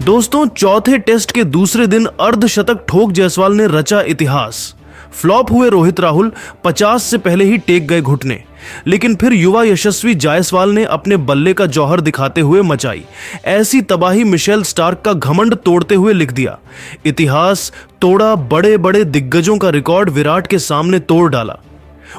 दोस्तों, चौथे टेस्ट के दूसरे दिन अर्धशतक ठोक जायसवाल ने रचा इतिहास। फ्लॉप हुए रोहित राहुल 50 से पहले ही टेक गए घुटने, लेकिन फिर युवा यशस्वी जायसवाल ने अपने बल्ले का जौहर दिखाते हुए मचाई ऐसी तबाही, मिशेल स्टार्क का घमंड तोड़ते हुए लिख दिया। इतिहास तोड़ा, बड़े बड़े दिग्गजों का रिकॉर्ड विराट के सामने तोड़ डाला।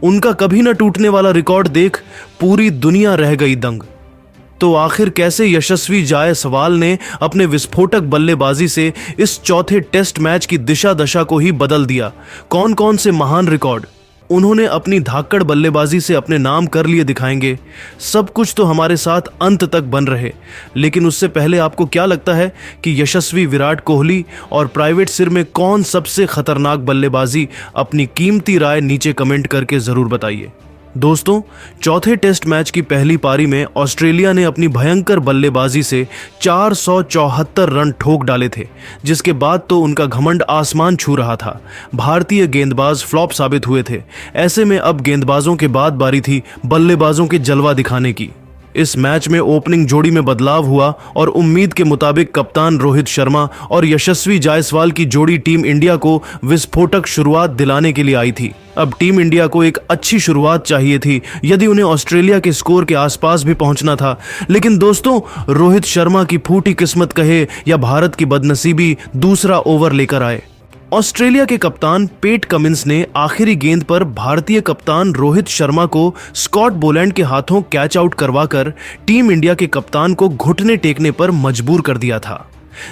उनका कभी न टूटने वाला रिकॉर्ड देख पूरी दुनिया रह गई दंग। तो आखिर कैसे यशस्वी जायसवाल ने अपने विस्फोटक बल्लेबाजी से इस चौथे टेस्ट मैच की दिशा दशा को ही बदल दिया? कौन कौन से महान रिकॉर्ड उन्होंने अपनी धाकड़ बल्लेबाजी से अपने नाम कर लिए दिखाएंगे? सब कुछ तो हमारे साथ अंत तक बन रहे। लेकिन उससे पहले आपको क्या लगता है कि यशस्वी विराट कोहली और प्राइवेट सिर में कौन सबसे खतरनाक बल्लेबाजी? अपनी कीमती राय नीचे कमेंट करके जरूर बताइए। दोस्तों, चौथे टेस्ट मैच की पहली पारी में ऑस्ट्रेलिया ने अपनी भयंकर बल्लेबाजी से 474 रन ठोक डाले थे, जिसके बाद तो उनका घमंड आसमान छू रहा था। भारतीय गेंदबाज फ्लॉप साबित हुए थे। ऐसे में अब गेंदबाजों के बाद बारी थी बल्लेबाजों के जलवा दिखाने की। इस मैच में ओपनिंग जोड़ी में बदलाव हुआ और उम्मीद के मुताबिक कप्तान रोहित शर्मा और यशस्वी जायसवाल की जोड़ी टीम इंडिया को विस्फोटक शुरुआत दिलाने के लिए आई थी। अब टीम इंडिया को एक अच्छी शुरुआत चाहिए थी यदि उन्हें ऑस्ट्रेलिया के स्कोर के आसपास भी पहुंचना था। लेकिन दोस्तों, रोहित शर्मा की फूटी किस्मत कहे या भारत की बदनसीबी दूसरा ओवर लेकर आए। ऑस्ट्रेलिया के कप्तान पैट कमिंस ने आखिरी गेंद पर भारतीय कप्तान रोहित शर्मा को स्कॉट बोलैंड के हाथों कैच आउट करवाकर टीम इंडिया के कप्तान को घुटने टेकने पर मजबूर कर दिया था।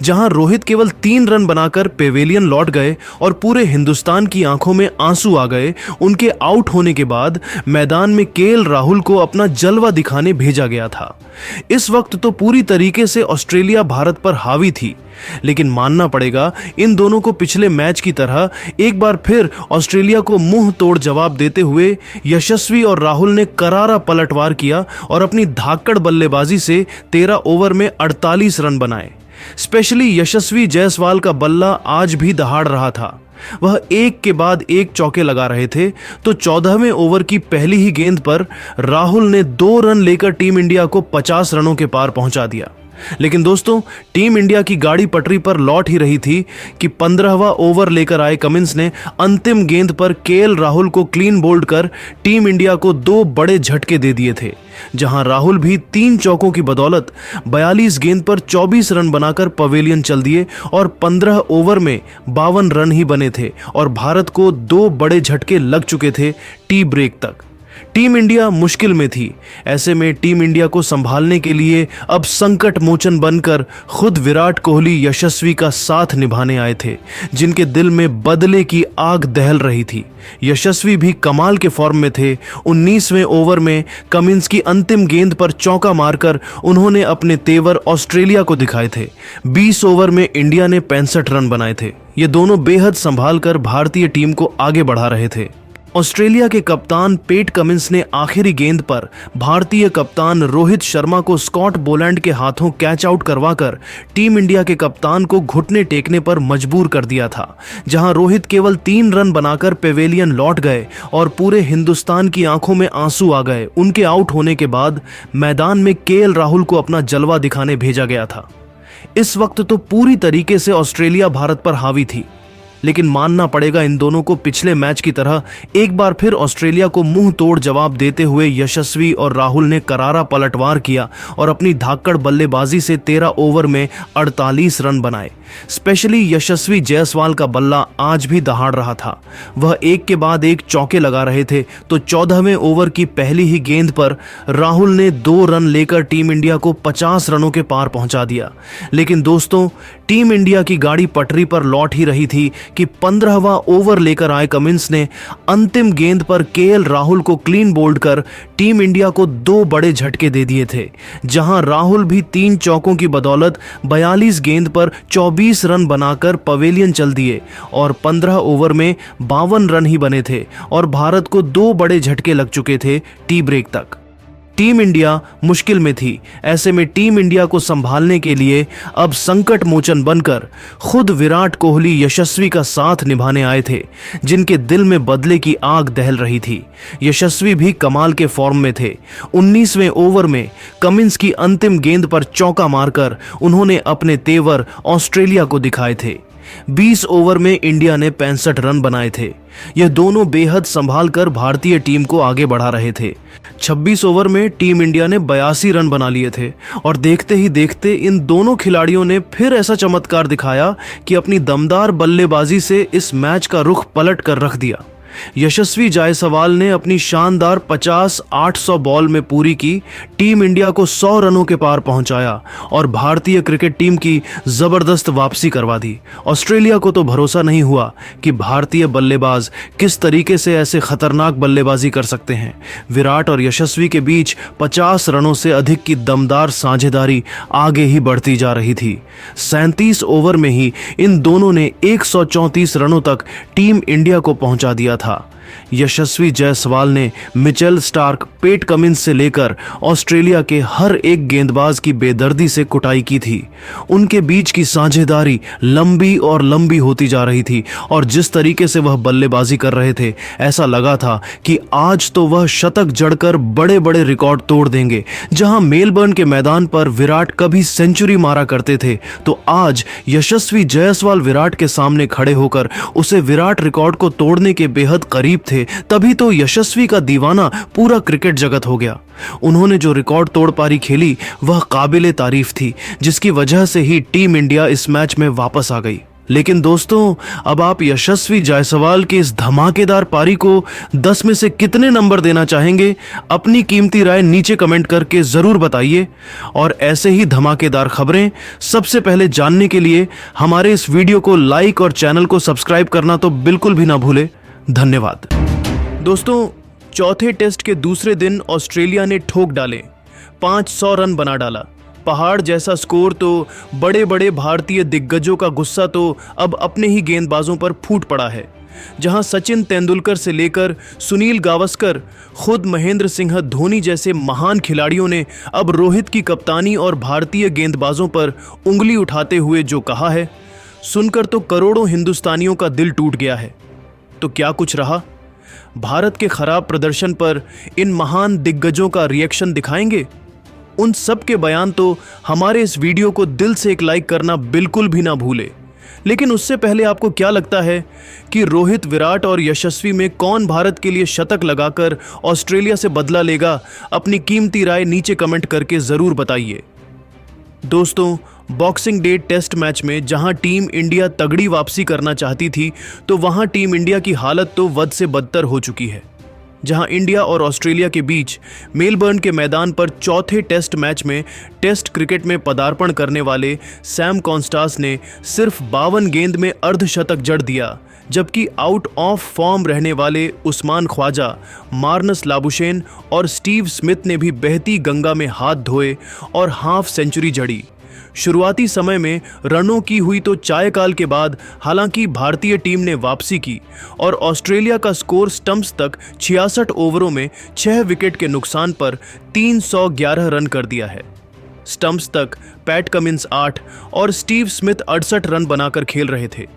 जहां रोहित केवल 3 रन बनाकर पेवेलियन लौट गए और पूरे हिंदुस्तान की आंखों में आंसू आ गए, उनके आउट होने के बाद मैदान में केएल राहुल को अपना जलवा दिखाने भेजा गया था। इस वक्त तो पूरी तरीके से ऑस्ट्रेलिया भारत पर हावी थी, लेकिन मानना पड़ेगा इन दोनों को पिछले मैच की तरह एक बार फिर ऑस्ट्रेलिया को मुंह तोड़ जवाब देते हुए यशस्वी और राहुल ने करारा पलटवार किया और अपनी धाकड़ बल्लेबाजी से 13 ओवर में 48 रन बनाए। स्पेशली यशस्वी जायसवाल का बल्ला आज भी दहाड़ रहा था। वह एक के बाद एक चौके लगा रहे थे, तो 14वें ओवर की पहली ही गेंद पर राहुल ने 2 रन लेकर टीम इंडिया को 50 रनों के पार पहुंचा दिया। लेकिन दोस्तों, टीम इंडिया की गाड़ी पटरी पर लौट ही रही थी कि 15वां ओवर लेकर आए कमिंस ने अंतिम गेंद पर केएल राहुल को क्लीन बोल्ड कर टीम इंडिया को 2 बड़े झटके दे दिए थे। जहां राहुल भी 3 चौकों की बदौलत 42 गेंद पर 24 रन बनाकर पवेलियन चल दिए और 15 ओवर में 52 रन ही बने थे और भारत को 2 बड़े झटके लग चुके थे टी ब्रेक तक। टीम इंडिया मुश्किल में थी। ऐसे में टीम इंडिया को संभालने के लिए अब संकट मोचन बनकर खुद विराट कोहली यशस्वी का साथ निभाने आए थे, जिनके दिल में बदले की आग दहल रही थी। यशस्वी भी कमाल के फॉर्म में थे। 19वें ओवर में कमिंस की अंतिम गेंद पर चौका मारकर उन्होंने अपने तेवर ऑस्ट्रेलिया को दिखाए थे। 20 ओवर में इंडिया ने 65 रन बनाए थे। ये दोनों बेहद संभाल कर भारतीय टीम को आगे बढ़ा रहे थे। ऑस्ट्रेलिया के कप्तान पैट कमिंस ने आखिरी गेंद पर भारतीय कप्तान रोहित शर्मा को स्कॉट बोलैंड के हाथों कैच आउट करवाकर टीम इंडिया के कप्तान को घुटने टेकने पर मजबूर कर दिया था। जहां रोहित केवल 3 रन बनाकर पेवेलियन लौट गए और पूरे हिंदुस्तान की आंखों में आंसू आ गए। उनके आउट होने के बाद मैदान में केएल राहुल को अपना जलवा दिखाने भेजा गया था। इस वक्त तो पूरी तरीके से ऑस्ट्रेलिया भारत पर हावी थी, लेकिन मानना पड़ेगा इन दोनों को पिछले मैच की तरह एक बार फिर ऑस्ट्रेलिया को मुंह तोड़ जवाब देते हुए यशस्वी और राहुल ने करारा पलटवार किया और अपनी धाकड़ बल्लेबाजी से 13 ओवर में 48 रन बनाए। स्पेशली यशस्वी जायसवाल का बल्ला आज भी दहाड़ रहा था। वह एक के बाद एक चौके लगा रहे थे, तो 14वें ओवर की पहली ही गेंद पर राहुल ने 2 रन लेकर टीम इंडिया को 50 रनों के पार पहुंचा दिया। लेकिन दोस्तों, टीम इंडिया की गाड़ी पटरी पर लौट ही रही थी कि 15वां ओवर लेकर आए कमिंस ने अंतिम गेंद पर केएल राहुल को क्लीन बोल्ड कर टीम इंडिया को 2 बड़े झटके दे दिए थे। जहां राहुल भी 3 चौकों की बदौलत 42 गेंद पर 24 रन बनाकर पवेलियन चल दिए और 15 ओवर में 52 रन ही बने थे और भारत को 2 बड़े झटके लग चुके थे टी ब्रेक तक। टीम इंडिया मुश्किल में थी। ऐसे में टीम इंडिया को संभालने के लिए अब संकट मोचन बनकर खुद विराट कोहली यशस्वी का साथ निभाने आए थे, जिनके दिल में बदले की आग दहल रही थी। यशस्वी भी कमाल के फॉर्म में थे। 19वें ओवर में कमिंस की अंतिम गेंद पर चौका मारकर उन्होंने अपने तेवर ऑस्ट्रेलिया को दिखाए थे। 20 ओवर में इंडिया ने 65 रन बनाए थे। यह दोनों बेहद संभाल कर भारतीय टीम को आगे बढ़ा रहे थे। 26 ओवर में टीम इंडिया ने 82 रन बना लिए थे और देखते ही देखते इन दोनों खिलाड़ियों ने फिर ऐसा चमत्कार दिखाया कि अपनी दमदार बल्लेबाजी से इस मैच का रुख पलट कर रख दिया। यशस्वी जायसवाल ने अपनी शानदार 50-800 बॉल में पूरी की टीम इंडिया को 100 रनों के पार पहुंचाया और भारतीय क्रिकेट टीम की जबरदस्त वापसी करवा दी। ऑस्ट्रेलिया को तो भरोसा नहीं हुआ कि भारतीय बल्लेबाज किस तरीके से ऐसे खतरनाक बल्लेबाजी कर सकते हैं। विराट और यशस्वी के बीच 50 रनों से अधिक की दमदार साझेदारी आगे ही बढ़ती जा रही थी। 37 ओवर में ही इन दोनों ने 134 रनों तक टीम इंडिया को पहुंचा दिया था। यशस्वी जायसवाल ने मिचेल स्टार्क, पेट कमिंस से लेकर ऑस्ट्रेलिया के हर एक गेंदबाज की बेदर्दी से कुटाई की थी। उनके बीच की साझेदारी लंबी और लंबी होती जा रही थी और जिस तरीके से वह बल्लेबाजी कर रहे थे ऐसा लगा था कि आज तो वह शतक जड़कर बड़े बड़े रिकॉर्ड तोड़ देंगे। जहां मेलबर्न के मैदान पर विराट कभी सेंचुरी मारा करते थे तो आज यशस्वी जायसवाल विराट के सामने खड़े होकर उसे विराट रिकॉर्ड को तोड़ने के बेहद करीब थे। तभी तो यशस्वी का दीवाना पूरा क्रिकेट जगत हो गया। उन्होंने जो रिकॉर्ड तोड़ पारी खेली वह काबिले तारीफ थी, जिसकी वजह से ही टीम इंडिया इस मैच में वापस आ गई। लेकिन दोस्तों, अब आप यशस्वी जायसवाल की इस धमाकेदार पारी को 10 में से कितने नंबर देना चाहेंगे? अपनी कीमती राय नीचे कमेंट करके जरूर बताइए। और ऐसे ही धमाकेदार खबरें सबसे पहले जानने के लिए हमारे इस वीडियो को लाइक और चैनल को सब्सक्राइब करना तो बिल्कुल भी ना भूले। धन्यवाद। दोस्तों, चौथे टेस्ट के दूसरे दिन ऑस्ट्रेलिया ने ठोक डाले, 500 रन बना डाला। पहाड़ जैसा स्कोर तो बड़े बड़े भारतीय दिग्गजों का गुस्सा तो अब अपने ही गेंदबाजों पर फूट पड़ा है। जहां सचिन तेंदुलकर से लेकर सुनील गावस्कर, खुद महेंद्र सिंह धोनी जैसे महान खिलाड़ियों ने अब रोहित की कप्तानी और भारतीय गेंदबाजों पर उंगली उठाते हुए जो कहा है, सुनकर तो करोड़ों हिंदुस्तानियों का दिल टूट गया है। तो क्या कुछ रहा? भारत के खराब प्रदर्शन पर इन महान दिग्गजों का रिएक्शन दिखाएंगे। उन सब के बयान तो हमारे इस वीडियो को दिल से एक लाइक करना बिल्कुल भी ना भूले। लेकिन उससे पहले आपको क्या लगता है कि रोहित, विराट और यशस्वी में कौन भारत के लिए शतक लगाकर ऑस्ट्रेलिया से बदला लेगा? अपनी कीमती राय नीचे कमेंट करके जरूर बताइए। दोस्तों, बॉक्सिंग डे टेस्ट मैच में जहां टीम इंडिया तगड़ी वापसी करना चाहती थी तो वहां टीम इंडिया की हालत तो वध से बदतर हो चुकी है। जहां इंडिया और ऑस्ट्रेलिया के बीच मेलबर्न के मैदान पर चौथे टेस्ट मैच में टेस्ट क्रिकेट में पदार्पण करने वाले सैम कॉन्स्टास ने सिर्फ 52 गेंद में अर्धशतक जड़ दिया, जबकि आउट ऑफ फॉर्म रहने वाले उस्मान ख्वाजा, मार्नस लाबुशेन और स्टीव स्मिथ ने भी बहती गंगा में हाथ धोए और हाफ सेंचुरी जड़ी। शुरुआती समय में रनों की हुई तो चायकाल के बाद हालांकि भारतीय टीम ने वापसी की और ऑस्ट्रेलिया का स्कोर स्टंप्स तक 66 ओवरों में 6 विकेट के नुकसान पर 311 रन कर दिया है। स्टंप्स तक पैट कमिंस 8 और स्टीव स्मिथ 68 रन बनाकर खेल रहे थे।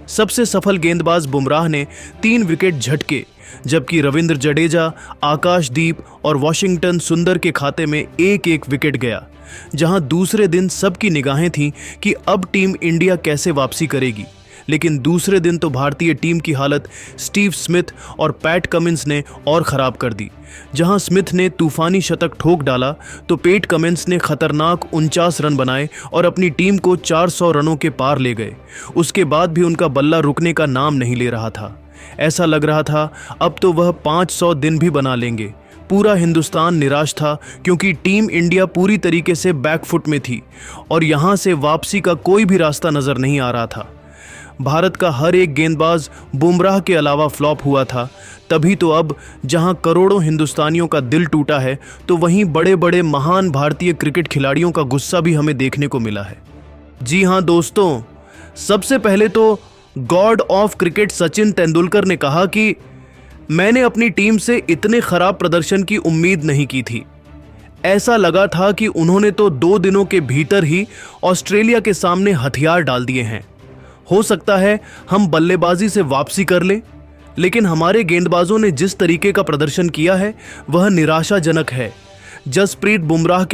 सबसे सफल गेंदबाज बुमराह ने 3 विकेट झटके, जबकि रविंद्र जडेजा, आकाशदीप और वॉशिंगटन सुंदर के खाते में एक एक विकेट गया। जहां दूसरे दिन सबकी निगाहें थीं कि अब टीम इंडिया कैसे वापसी करेगी, लेकिन दूसरे दिन तो भारतीय टीम की हालत स्टीव स्मिथ और पैट कमिंस ने और खराब कर दी। जहां स्मिथ ने तूफानी शतक ठोक डाला तो पेट कमिंस ने खतरनाक 49 रन बनाए और अपनी टीम को 400 रनों के पार ले गए। उसके बाद भी उनका बल्ला रुकने का नाम नहीं ले रहा था। ऐसा लग रहा था अब तो वह 500 दिन भी बना लेंगे। पूरा हिंदुस्तान निराश था क्योंकि टीम इंडिया पूरी तरीके से बैकफुट में थी और यहां से वापसी का कोई भी रास्ता नजर नहीं आ रहा था। भारत का हर एक गेंदबाज बुमराह के अलावा फ्लॉप हुआ था। तभी तो अब जहां करोड़ों हिंदुस्तानियों का दिल टूटा है तो वहीं बड़े बड़े महान भारतीय क्रिकेट खिलाड़ियों का गुस्सा भी हमें देखने को मिला है। जी हां दोस्तों, सबसे पहले तो God of cricket Sachin Tendulkar ने कहा कि मैंने अपनी टीम से इतने खराब प्रदर्शन की उम्मीद नहीं की थी। ऐसा लगा था कि उन्होंने तो 2 दिनों के भीतर ही ऑस्ट्रेलिया के सामने हथियार डाल दिए हैं। हो सकता है हम बल्लेबाजी से वापसी कर लें, लेकिन हमारे गेंदबाजों ने जिस तरीके का प्रदर्शन किया है वह निराशाजनक है। जसप्रीत बुमराह के